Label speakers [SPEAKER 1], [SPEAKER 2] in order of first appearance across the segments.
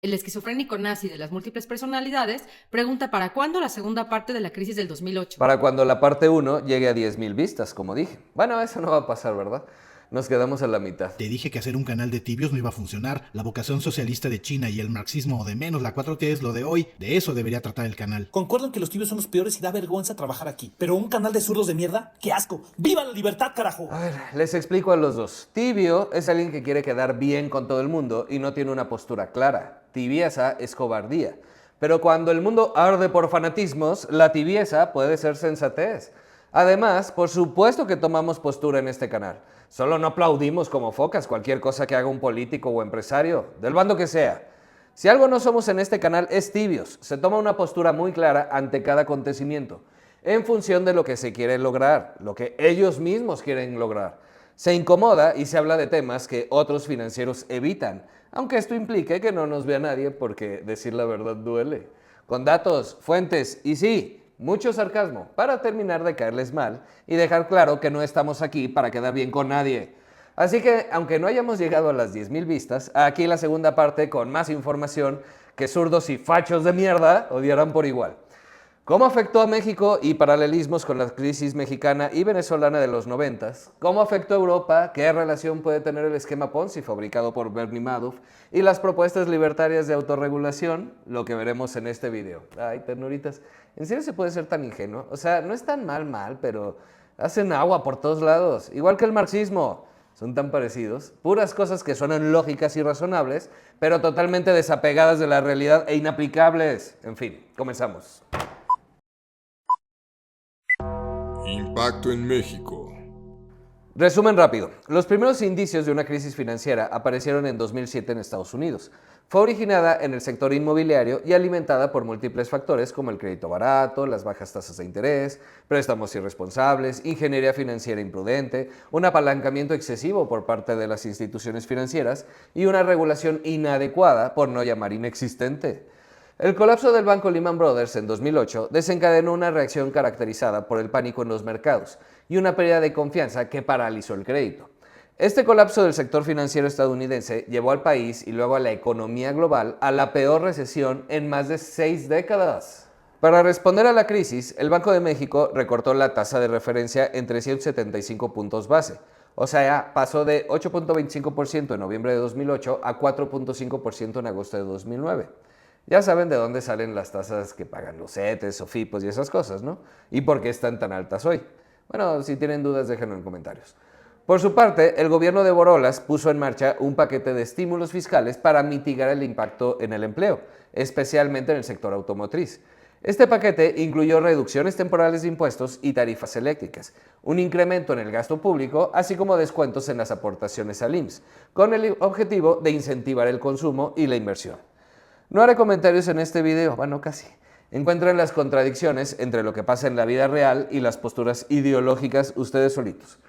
[SPEAKER 1] El esquizofrénico nazi de las múltiples personalidades pregunta para cuándo la segunda parte de la crisis del 2008.
[SPEAKER 2] Para cuando la parte uno llegue a 10,000 vistas, como dije. Bueno, eso no va a pasar, ¿verdad? Nos quedamos a la mitad.
[SPEAKER 3] Te dije que hacer un canal de tibios no iba a funcionar. La vocación socialista de China y el marxismo o de menos la 4T es lo de hoy. De eso debería tratar el canal.
[SPEAKER 4] Concuerdo en que los tibios son los peores y da vergüenza trabajar aquí. Pero un canal de zurdos de mierda, ¡qué asco! ¡Viva la libertad, carajo!
[SPEAKER 2] A ver, les explico a los dos. Tibio es alguien que quiere quedar bien con todo el mundo y no tiene una postura clara. Tibieza es cobardía. Pero cuando el mundo arde por fanatismos, la tibieza puede ser sensatez. Además, por supuesto que tomamos postura en este canal. Solo no aplaudimos como focas cualquier cosa que haga un político o empresario, del bando que sea. Si algo no somos en este canal es tibios. Se toma una postura muy clara ante cada acontecimiento, en función de lo que se quiere lograr, lo que ellos mismos quieren lograr. Se incomoda y se habla de temas que otros financieros evitan, aunque esto implique que no nos vea nadie porque decir la verdad duele. Con datos, fuentes y sí, mucho sarcasmo para terminar de caerles mal y dejar claro que no estamos aquí para quedar bien con nadie. Así que, aunque no hayamos llegado a las 10,000 vistas, aquí la segunda parte con más información que zurdos y fachos de mierda odiarán por igual. ¿Cómo afectó a México y paralelismos con la crisis mexicana y venezolana de los 90? ¿Cómo afectó a Europa? ¿Qué relación puede tener el esquema Ponzi fabricado por Bernie Madoff? Y las propuestas libertarias de autorregulación, lo que veremos en este video. Ay, ternuritas, ¿en serio se puede ser tan ingenuo? O sea, no es tan mal, pero hacen agua por todos lados. Igual que el marxismo. Son tan parecidos. Puras cosas que suenan lógicas y razonables, pero totalmente desapegadas de la realidad e inaplicables. En fin, comenzamos.
[SPEAKER 5] Impacto en México.
[SPEAKER 2] Resumen rápido. Los primeros indicios de una crisis financiera aparecieron en 2007 en Estados Unidos. Fue originada en el sector inmobiliario y alimentada por múltiples factores como el crédito barato, las bajas tasas de interés, préstamos irresponsables, ingeniería financiera imprudente, un apalancamiento excesivo por parte de las instituciones financieras y una regulación inadecuada, por no llamar inexistente. El colapso del banco Lehman Brothers en 2008 desencadenó una reacción caracterizada por el pánico en los mercados y una pérdida de confianza que paralizó el crédito. Este colapso del sector financiero estadounidense llevó al país y luego a la economía global a la peor recesión en más de 6 décadas. Para responder a la crisis, el Banco de México recortó la tasa de referencia en 375 puntos base, o sea, pasó de 8.25% en noviembre de 2008 a 4.5% en agosto de 2009. Ya saben de dónde salen las tasas que pagan los CETES o FIPOS y esas cosas, ¿no? Y por qué están tan altas hoy. Bueno, si tienen dudas, déjenlo en comentarios. Por su parte, el gobierno de Borolas puso en marcha un paquete de estímulos fiscales para mitigar el impacto en el empleo, especialmente en el sector automotriz. Este paquete incluyó reducciones temporales de impuestos y tarifas eléctricas, un incremento en el gasto público, así como descuentos en las aportaciones al IMSS, con el objetivo de incentivar el consumo y la inversión. No haré comentarios en este video, bueno, casi. Encuentren las contradicciones entre lo que pasa en la vida real y las posturas ideológicas ustedes solitos.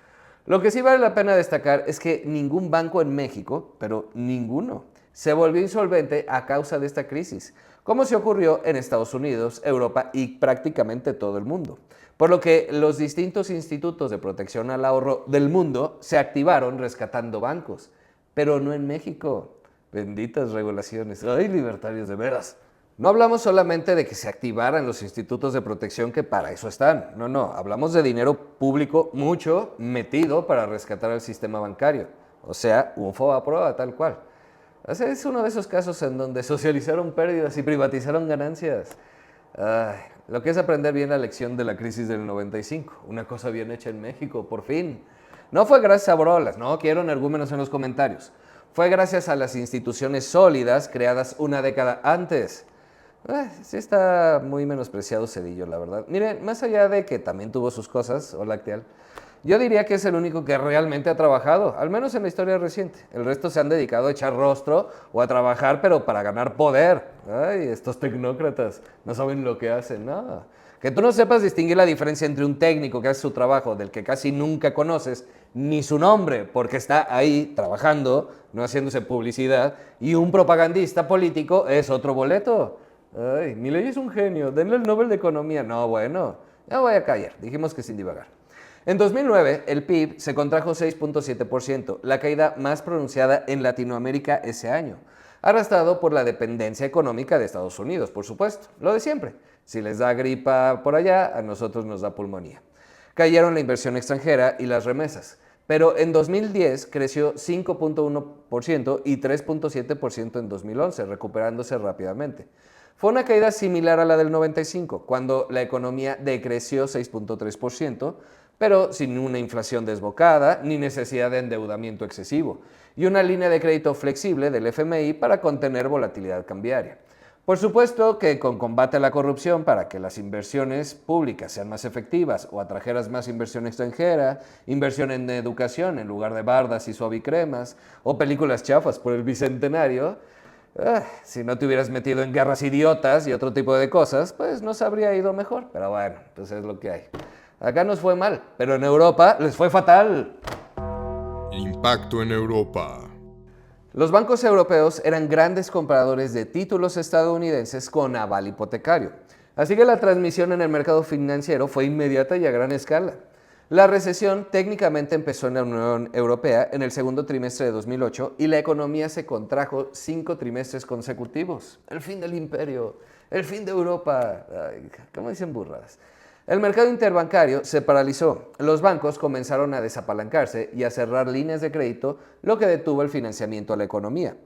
[SPEAKER 2] Lo que sí vale la pena destacar es que ningún banco en México, pero ninguno, se volvió insolvente a causa de esta crisis, como se ocurrió en Estados Unidos, Europa y prácticamente todo el mundo. Por lo que los distintos institutos de protección al ahorro del mundo se activaron rescatando bancos, pero no en México. Benditas regulaciones. ¡Ay, libertarios de veras! No hablamos solamente de que se activaran los institutos de protección que para eso están. No, hablamos de dinero público mucho metido para rescatar al sistema bancario. O sea, un FOBAPROA tal cual. O sea, es uno de esos casos en donde socializaron pérdidas y privatizaron ganancias. Ay, lo que es aprender bien la lección de la crisis del 95. Una cosa bien hecha en México, por fin. No fue gracias a Borolas, no quiero energúmenos en los comentarios. Fue gracias a las instituciones sólidas creadas una década antes. Sí está muy menospreciado Cedillo, la verdad. Miren, más allá de que también tuvo sus cosas, o Lacteal, yo diría que es el único que realmente ha trabajado, al menos en la historia reciente. El resto se han dedicado a echar rostro o a trabajar, pero para ganar poder. Ay, estos tecnócratas no saben lo que hacen, nada. Que tú no sepas distinguir la diferencia entre un técnico que hace su trabajo, del que casi nunca conoces, ni su nombre, porque está ahí trabajando, no haciéndose publicidad, y un propagandista político es otro boleto. Ay, Milei es un genio, denle el Nobel de Economía. No, bueno, ya voy a callar, dijimos que sin divagar. En 2009, el PIB se contrajo 6.7%, la caída más pronunciada en Latinoamérica ese año. arrastrado por la dependencia económica de Estados Unidos, por supuesto, lo de siempre. Si les da gripa por allá, a nosotros nos da pulmonía. Cayeron la inversión extranjera y las remesas, pero en 2010 creció 5.1% y 3.7% en 2011, recuperándose rápidamente. Fue una caída similar a la del 95, cuando la economía decreció 6.3%, pero sin una inflación desbocada ni necesidad de endeudamiento excesivo, y una línea de crédito flexible del FMI para contener volatilidad cambiaria. Por supuesto que con combate a la corrupción para que las inversiones públicas sean más efectivas o atrajeras más inversión extranjera, inversión en educación en lugar de bardas y suavicremas, o películas chafas por el Bicentenario, si no te hubieras metido en guerras idiotas y otro tipo de cosas, pues nos habría ido mejor. Pero bueno, pues es lo que hay. Acá nos fue mal, pero en Europa les fue fatal.
[SPEAKER 5] Impacto en Europa.
[SPEAKER 2] Los bancos europeos eran grandes compradores de títulos estadounidenses con aval hipotecario, así que la transmisión en el mercado financiero fue inmediata y a gran escala. La recesión técnicamente empezó en la Unión Europea en el segundo trimestre de 2008 y la economía se contrajo 5 trimestres consecutivos. El fin del imperio, el fin de Europa. Ay, ¿cómo dicen burradas? El mercado interbancario se paralizó. Los bancos comenzaron a desapalancarse y a cerrar líneas de crédito, lo que detuvo el financiamiento a la economía.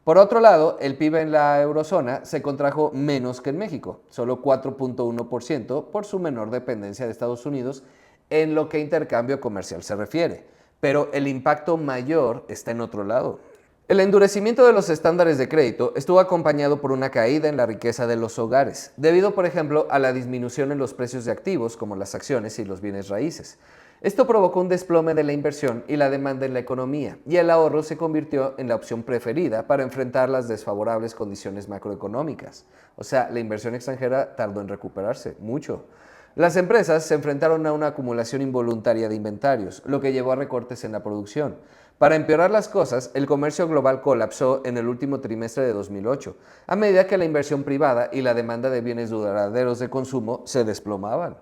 [SPEAKER 2] Por otro lado, el PIB en la eurozona se contrajo menos que en México, solo 4.1% por su menor dependencia de Estados Unidos en lo que intercambio comercial se refiere. Pero el impacto mayor está en otro lado. El endurecimiento de los estándares de crédito estuvo acompañado por una caída en la riqueza de los hogares, debido, por ejemplo, a la disminución en los precios de activos como las acciones y los bienes raíces. Esto provocó un desplome de la inversión y la demanda en la economía, y el ahorro se convirtió en la opción preferida para enfrentar las desfavorables condiciones macroeconómicas. O sea, la inversión extranjera tardó en recuperarse, mucho. Las empresas se enfrentaron a una acumulación involuntaria de inventarios, lo que llevó a recortes en la producción. Para empeorar las cosas, el comercio global colapsó en el último trimestre de 2008, a medida que la inversión privada y la demanda de bienes duraderos de consumo se desplomaban.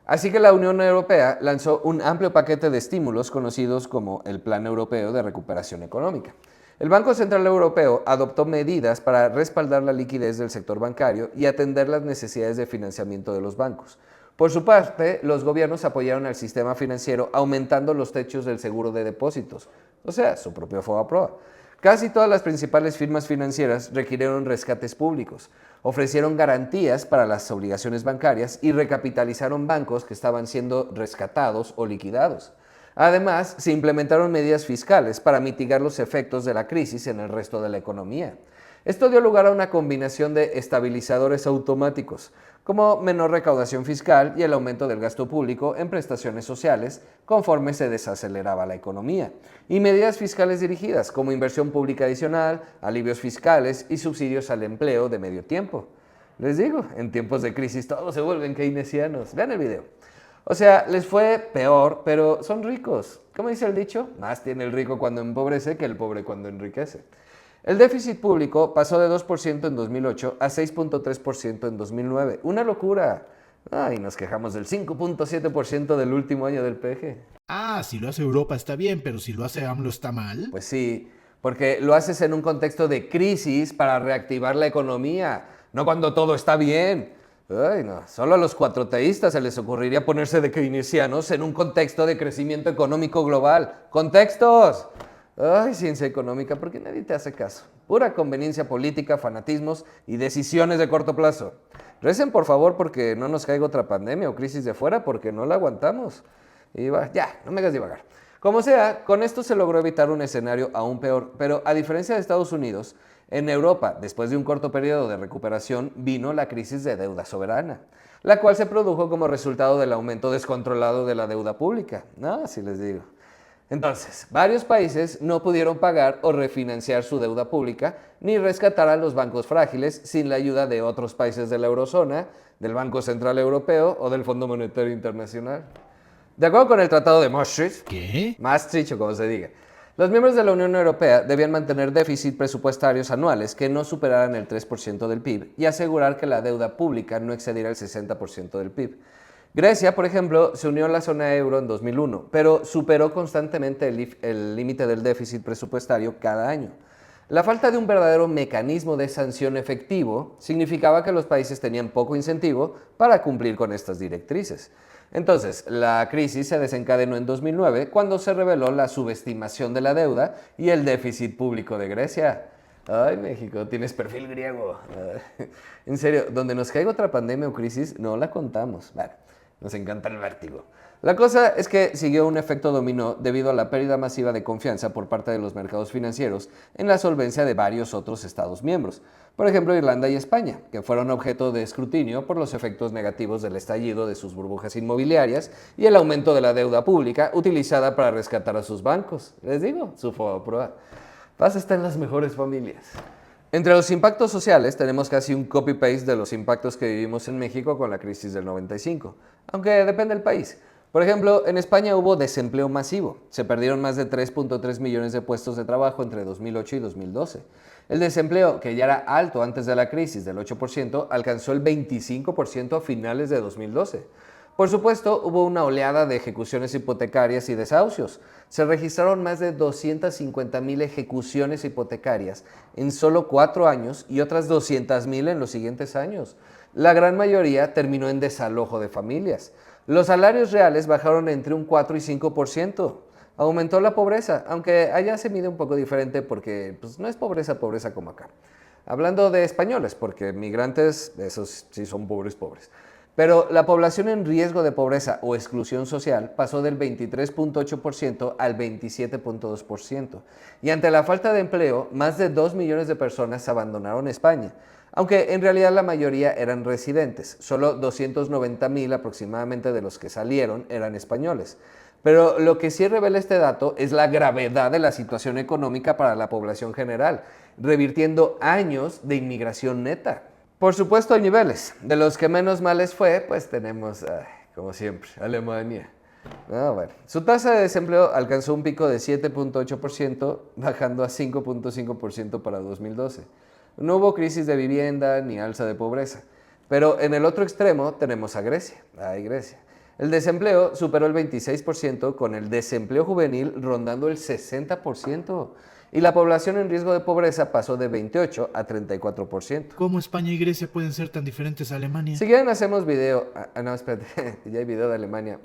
[SPEAKER 2] Así que la Unión Europea lanzó un amplio paquete de estímulos conocidos como el Plan Europeo de Recuperación Económica. El Banco Central Europeo adoptó medidas para respaldar la liquidez del sector bancario y atender las necesidades de financiamiento de los bancos. Por su parte, los gobiernos apoyaron al sistema financiero aumentando los techos del seguro de depósitos, o sea, su propio FOBAPROA. Casi todas las principales firmas financieras requirieron rescates públicos, ofrecieron garantías para las obligaciones bancarias y recapitalizaron bancos que estaban siendo rescatados o liquidados. Además, se implementaron medidas fiscales para mitigar los efectos de la crisis en el resto de la economía. Esto dio lugar a una combinación de estabilizadores automáticos, como menor recaudación fiscal y el aumento del gasto público en prestaciones sociales conforme se desaceleraba la economía, y medidas fiscales dirigidas como inversión pública adicional, alivios fiscales y subsidios al empleo de medio tiempo. Les digo, en tiempos de crisis todos se vuelven keynesianos. Vean el video. O sea, les fue peor, pero son ricos. ¿Cómo dice el dicho? Más tiene el rico cuando empobrece que el pobre cuando enriquece. El déficit público pasó de 2% en 2008 a 6.3% en 2009. ¡Una locura! Y nos quejamos del 5.7% del último año del PG.
[SPEAKER 3] Si lo hace Europa está bien, pero si lo hace AMLO está mal.
[SPEAKER 2] Pues sí, porque lo haces en un contexto de crisis para reactivar la economía, no cuando todo está bien. Solo a los cuatroteístas se les ocurriría ponerse de keynesianos en un contexto de crecimiento económico global. ¡Contextos! Ciencia económica, porque nadie te hace caso. Pura conveniencia política, fanatismos y decisiones de corto plazo. Recen por favor porque no nos caiga otra pandemia o crisis de fuera porque no la aguantamos. Y ya, no me hagas divagar. Como sea, con esto se logró evitar un escenario aún peor, pero a diferencia de Estados Unidos, en Europa, después de un corto periodo de recuperación, vino la crisis de deuda soberana, la cual se produjo como resultado del aumento descontrolado de la deuda pública. Así les digo. Entonces, varios países no pudieron pagar o refinanciar su deuda pública ni rescatar a los bancos frágiles sin la ayuda de otros países de la eurozona, del Banco Central Europeo o del Fondo Monetario Internacional. De acuerdo con el Tratado de Maastricht, Maastricht o como se diga, los miembros de la Unión Europea debían mantener déficit presupuestarios anuales que no superaran el 3% del PIB y asegurar que la deuda pública no excediera el 60% del PIB. Grecia, por ejemplo, se unió a la zona euro en 2001, pero superó constantemente el límite del déficit presupuestario cada año. La falta de un verdadero mecanismo de sanción efectivo significaba que los países tenían poco incentivo para cumplir con estas directrices. Entonces, la crisis se desencadenó en 2009 cuando se reveló la subestimación de la deuda y el déficit público de Grecia. Ay, México, tienes perfil griego. En serio, donde nos caiga otra pandemia o crisis, no la contamos. Bueno, nos encanta el vértigo. La cosa es que siguió un efecto dominó debido a la pérdida masiva de confianza por parte de los mercados financieros en la solvencia de varios otros Estados miembros. Por ejemplo, Irlanda y España, que fueron objeto de escrutinio por los efectos negativos del estallido de sus burbujas inmobiliarias y el aumento de la deuda pública utilizada para rescatar a sus bancos. Les digo, su prueba. Paz está en las mejores familias. Entre los impactos sociales tenemos casi un copy-paste de los impactos que vivimos en México con la crisis del 95, aunque depende del país. Por ejemplo, en España hubo desempleo masivo. Se perdieron más de 3.3 millones de puestos de trabajo entre 2008 y 2012. El desempleo, que ya era alto antes de la crisis del 8%, alcanzó el 25% a finales de 2012. Por supuesto, hubo una oleada de ejecuciones hipotecarias y desahucios. Se registraron más de 250,000 ejecuciones hipotecarias en solo 4 años y otras 200,000 en los siguientes años. La gran mayoría terminó en desalojo de familias. Los salarios reales bajaron entre un 4 y 5%. Aumentó la pobreza, aunque allá se mide un poco diferente porque no es pobreza como acá. Hablando de españoles, porque migrantes, esos sí son pobres. Pero la población en riesgo de pobreza o exclusión social pasó del 23.8% al 27.2%. Y ante la falta de empleo, más de 2 millones de personas abandonaron España, aunque en realidad la mayoría eran residentes. Solo 290,000 aproximadamente de los que salieron eran españoles. Pero lo que sí revela este dato es la gravedad de la situación económica para la población general, revirtiendo años de inmigración neta. Por supuesto hay niveles. De los que menos males fue, pues tenemos, como siempre, Alemania. Su tasa de desempleo alcanzó un pico de 7.8%, bajando a 5.5% para 2012. No hubo crisis de vivienda ni alza de pobreza. Pero en el otro extremo tenemos a Grecia. Grecia. El desempleo superó el 26%, con el desempleo juvenil rondando el 60%. Y la población en riesgo de pobreza pasó de 28 a 34%.
[SPEAKER 3] ¿Cómo España y Grecia pueden ser tan diferentes a Alemania?
[SPEAKER 2] Si quieren hacemos video... no, espérate, ya hay video de Alemania.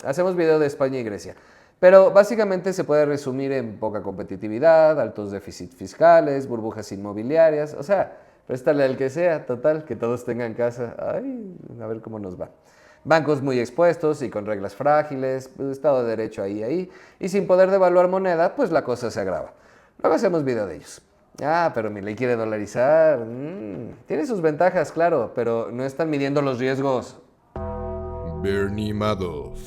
[SPEAKER 2] Hacemos video de España y Grecia. Pero básicamente se puede resumir en poca competitividad, altos déficits fiscales, burbujas inmobiliarias, o sea, préstale al que sea, total, que todos tengan casa. A ver cómo nos va. Bancos muy expuestos y con reglas frágiles, Estado de Derecho ahí, y sin poder devaluar moneda, pues la cosa se agrava. Luego hacemos video de ellos. Pero mi ley quiere dolarizar. Tiene sus ventajas, claro, pero no están midiendo los riesgos.
[SPEAKER 5] Bernie Madoff.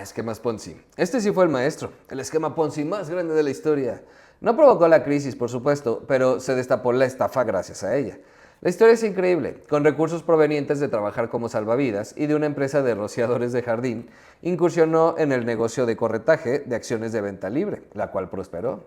[SPEAKER 2] Esquemas Ponzi. Este sí fue el maestro, el esquema Ponzi más grande de la historia. No provocó la crisis, por supuesto, pero se destapó la estafa gracias a ella. La historia es increíble. Con recursos provenientes de trabajar como salvavidas y de una empresa de rociadores de jardín, incursionó en el negocio de corretaje de acciones de venta libre, la cual prosperó.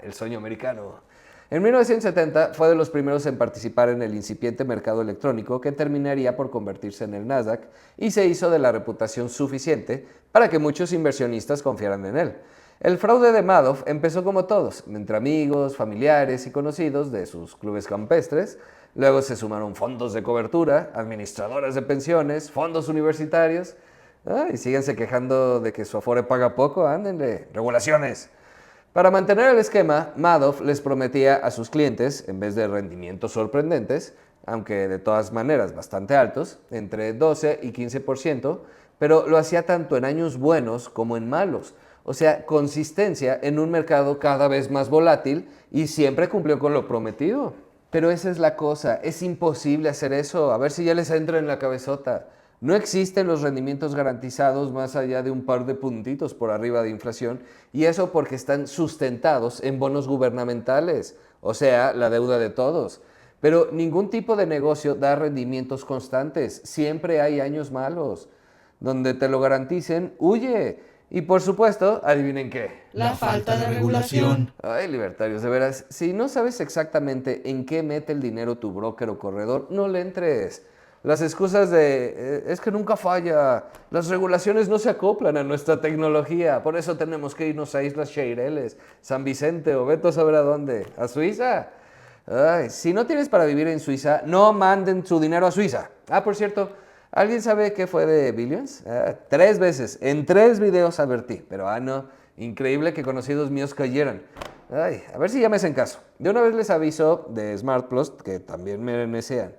[SPEAKER 2] El sueño americano. En 1970 fue de los primeros en participar en el incipiente mercado electrónico que terminaría por convertirse en el Nasdaq y se hizo de la reputación suficiente para que muchos inversionistas confiaran en él. El fraude de Madoff empezó como todos, entre amigos, familiares y conocidos de sus clubes campestres. Luego se sumaron fondos de cobertura, administradoras de pensiones, fondos universitarios. Y síganse quejando de que su Afore paga poco, ándenle, regulaciones. Para mantener el esquema, Madoff les prometía a sus clientes, en vez de rendimientos sorprendentes, aunque de todas maneras bastante altos, entre 12 y 15%, pero lo hacía tanto en años buenos como en malos. O sea, consistencia en un mercado cada vez más volátil y siempre cumplió con lo prometido. Pero esa es la cosa, es imposible hacer eso, a ver si ya les entra en la cabezota. No existen los rendimientos garantizados más allá de un par de puntitos por arriba de inflación, y eso porque están sustentados en bonos gubernamentales, o sea, la deuda de todos. Pero ningún tipo de negocio da rendimientos constantes, siempre hay años malos. Donde te lo garanticen, huye. Y por supuesto, ¿adivinen qué?
[SPEAKER 1] La falta de regulación.
[SPEAKER 2] Libertarios, de veras, si no sabes exactamente en qué mete el dinero tu broker o corredor, no le entres. Las excusas de es que nunca falla, las regulaciones no se acoplan a nuestra tecnología, por eso tenemos que irnos a Islas Seychelles, San Vicente o veto a saber a dónde, a Suiza. Ay, si no tienes para vivir en Suiza, no manden su dinero a Suiza. Ah, por cierto, ¿alguien sabe qué fue de Billions? 3 veces, en 3 videos advertí, pero no, increíble que conocidos míos cayeran. Ay, a ver si ya me hacen caso. De una vez les aviso de Smart Plus, que también me mesean.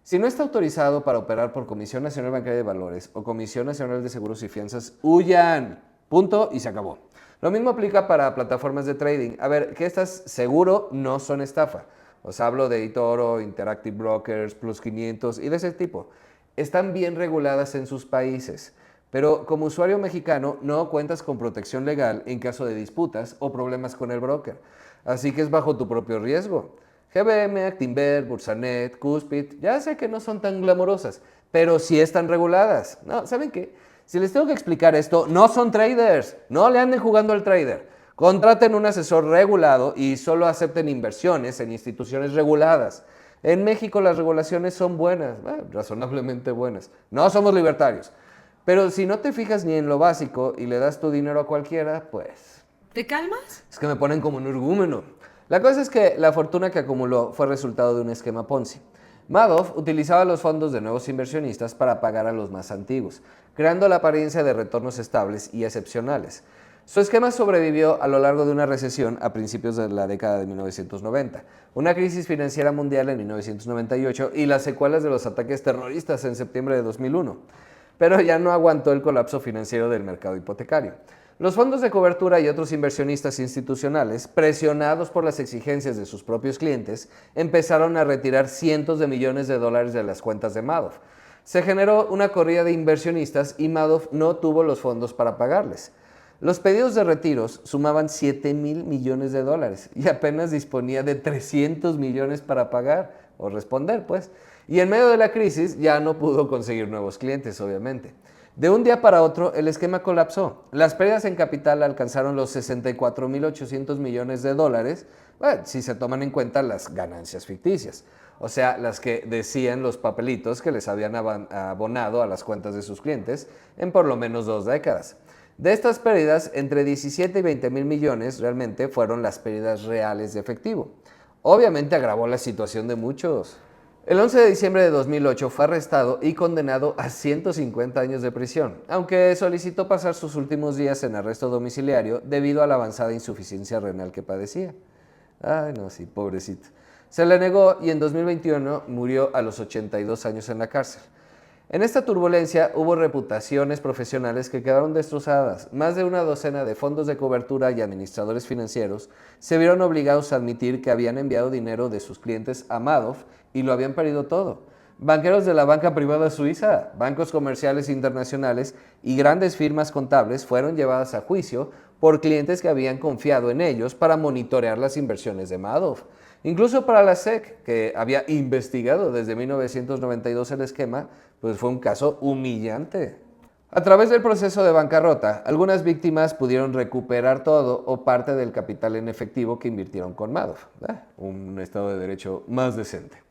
[SPEAKER 2] Si no está autorizado para operar por Comisión Nacional Bancaria de Valores o Comisión Nacional de Seguros y Fianzas, huyan. Punto y se acabó. Lo mismo aplica para plataformas de trading. A ver, que estas seguro no son estafa. Os hablo de eToro, Interactive Brokers, Plus 500 y de ese tipo. Están bien reguladas en sus países, pero como usuario mexicano no cuentas con protección legal en caso de disputas o problemas con el broker. Así que es bajo tu propio riesgo. GBM, Actinver, Bursanet, Cuspid, ya sé que no son tan glamorosas, pero sí están reguladas. No, ¿saben qué? Si les tengo que explicar esto, no son traders, no le anden jugando al trader. Contraten un asesor regulado y solo acepten inversiones en instituciones reguladas. En México las regulaciones son buenas, razonablemente buenas. No somos libertarios. Pero si no te fijas ni en lo básico y le das tu dinero a cualquiera, pues...
[SPEAKER 1] ¿Te calmas?
[SPEAKER 2] Es que me ponen como un energúmeno. La cosa es que la fortuna que acumuló fue resultado de un esquema Ponzi. Madoff utilizaba los fondos de nuevos inversionistas para pagar a los más antiguos, creando la apariencia de retornos estables y excepcionales. Su esquema sobrevivió a lo largo de una recesión a principios de la década de 1990, una crisis financiera mundial en 1998 y las secuelas de los ataques terroristas en septiembre de 2001. Pero ya no aguantó el colapso financiero del mercado hipotecario. Los fondos de cobertura y otros inversionistas institucionales, presionados por las exigencias de sus propios clientes, empezaron a retirar cientos de millones de dólares de las cuentas de Madoff. Se generó una corrida de inversionistas y Madoff no tuvo los fondos para pagarles. Los pedidos de retiros sumaban 7,000 millones de dólares y apenas disponía de 300 millones para pagar o responder, pues. Y en medio de la crisis ya no pudo conseguir nuevos clientes, obviamente. De un día para otro, el esquema colapsó. Las pérdidas en capital alcanzaron los 64,800 millones de dólares, si se toman en cuenta las ganancias ficticias. O sea, las que decían los papelitos que les habían abonado a las cuentas de sus clientes en por lo menos 2 décadas. De estas pérdidas, entre 17 y 20 mil millones realmente fueron las pérdidas reales de efectivo. Obviamente agravó la situación de muchos. El 11 de diciembre de 2008 fue arrestado y condenado a 150 años de prisión, aunque solicitó pasar sus últimos días en arresto domiciliario debido a la avanzada insuficiencia renal que padecía. Ay, no, sí, pobrecito. Se le negó y en 2021 murió a los 82 años en la cárcel. En esta turbulencia hubo reputaciones profesionales que quedaron destrozadas. Más de una docena de fondos de cobertura y administradores financieros se vieron obligados a admitir que habían enviado dinero de sus clientes a Madoff y lo habían perdido todo. Banqueros de la banca privada suiza, bancos comerciales internacionales y grandes firmas contables fueron llevadas a juicio por clientes que habían confiado en ellos para monitorear las inversiones de Madoff. Incluso para la SEC, que había investigado desde 1992 el esquema, pues fue un caso humillante. A través del proceso de bancarrota, algunas víctimas pudieron recuperar todo o parte del capital en efectivo que invirtieron con Madoff. Un estado de derecho más decente.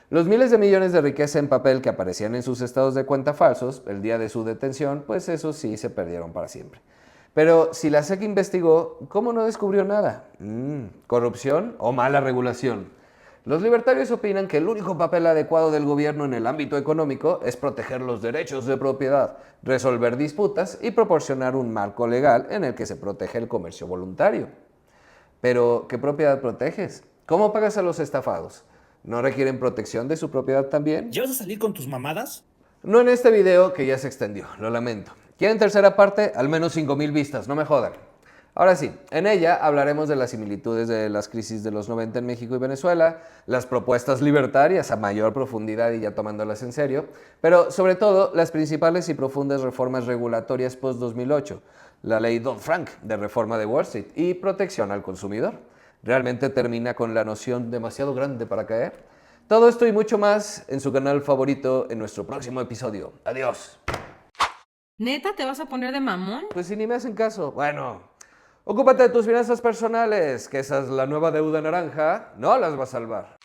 [SPEAKER 2] Los miles de millones de riqueza en papel que aparecían en sus estados de cuenta falsos el día de su detención, pues esos sí se perdieron para siempre. Pero si la SEC investigó, ¿cómo no descubrió nada? ¿Corrupción o mala regulación? Los libertarios opinan que el único papel adecuado del gobierno en el ámbito económico es proteger los derechos de propiedad, resolver disputas y proporcionar un marco legal en el que se protege el comercio voluntario. Pero, ¿qué propiedad proteges? ¿Cómo pagas a los estafados? ¿No requieren protección de su propiedad también?
[SPEAKER 4] ¿Ya vas a salir con tus mamadas?
[SPEAKER 2] No en este video que ya se extendió, lo lamento. ¿Quieren tercera parte? Al menos 5,000 vistas, no me jodan. Ahora sí, en ella hablaremos de las similitudes de las crisis de los 90 en México y Venezuela, las propuestas libertarias a mayor profundidad y ya tomándolas en serio, pero sobre todo las principales y profundas reformas regulatorias post-2008, la ley Dodd-Frank de reforma de Wall Street y protección al consumidor. ¿Realmente termina con la noción demasiado grande para caer? Todo esto y mucho más en su canal favorito en nuestro próximo episodio. Adiós.
[SPEAKER 1] ¿Neta te vas a poner de mamón?
[SPEAKER 2] Pues si ni me hacen caso. Bueno, ocúpate de tus finanzas personales, que esa es la nueva deuda naranja, no las va a salvar.